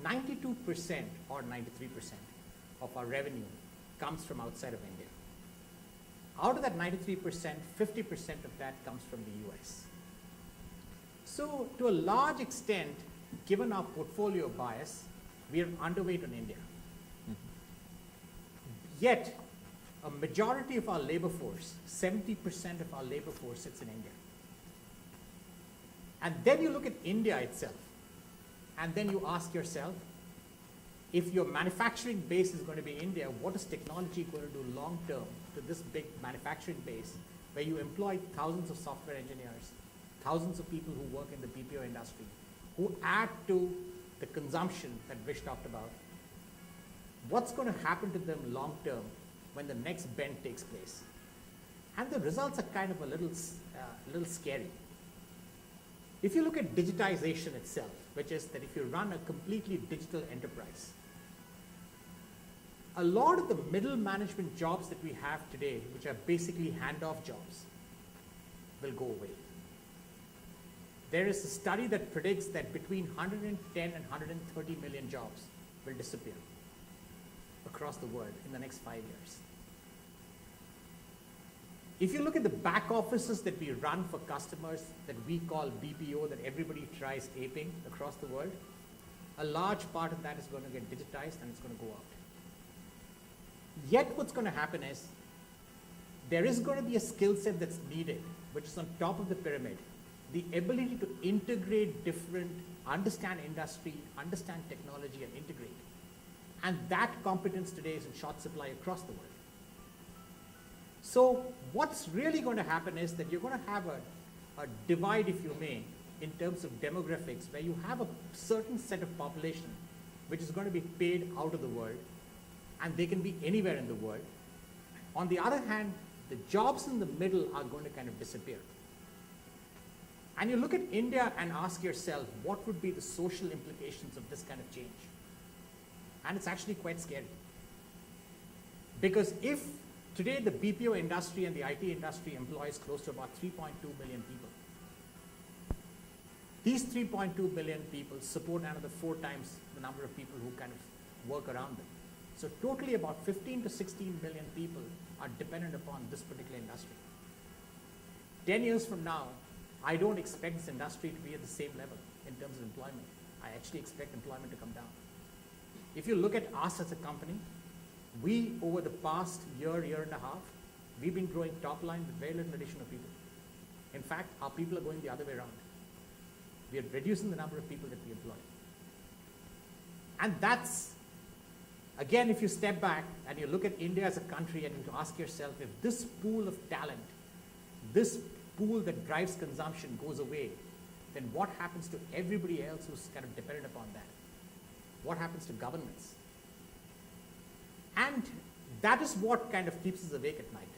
92% or 93% of our revenue comes from outside of India. Out of that 93%, 50% of that comes from the US. So to a large extent, given our portfolio bias, we are underweight on India. Yet, a majority of our labor force, 70% of our labor force sits in India. And then you look at India itself, and then you ask yourself, if your manufacturing base is going to be India, what is technology going to do long term to this big manufacturing base where you employ thousands of software engineers, thousands of people who work in the BPO industry, who add to the consumption that Vish talked about? What's going to happen to them long term when the next bend takes place? And the results are kind of a little scary. If you look at digitization itself, which is that if you run a completely digital enterprise, a lot of the middle management jobs that we have today, which are basically handoff jobs, will go away. There is a study that predicts that between 110 and 130 million jobs will disappear across the world in the next 5 years. If you look at the back offices that we run for customers that we call BPO, that everybody tries aping across the world, a large part of that is going to get digitized and it's going to go out. Yet what's going to happen is there is going to be a skill set that's needed, which is on top of the pyramid. The ability to integrate different, understand industry, understand technology and integrate. And that competence today is in short supply across the world. So what's really going to happen is that you're going to have a divide, if you may, in terms of demographics, where you have a certain set of population which is going to be paid out of the world, and they can be anywhere in the world. On the other hand, the jobs in the middle are going to kind of disappear. And you look at India and ask yourself, what would be the social implications of this kind of change? And it's actually quite scary. Because if today the BPO industry and the IT industry employs close to about 3.2 million people, these 3.2 million people support another 4 times the number of people who kind of work around them. So totally about 15 to 16 million people are dependent upon this particular industry. 10 years from now, I don't expect this industry to be at the same level in terms of employment. I actually expect employment to come down. If you look at us as a company, we, over the past year and a half, we've been growing top line with very little addition of people. In fact, our people are going the other way around. We are reducing the number of people that we employ. And that's, again, if you step back and you look at India as a country and you ask yourself, if this pool of talent, this pool that drives consumption goes away, then what happens to everybody else who's kind of dependent upon that? What happens to governments? And that is what kind of keeps us awake at night.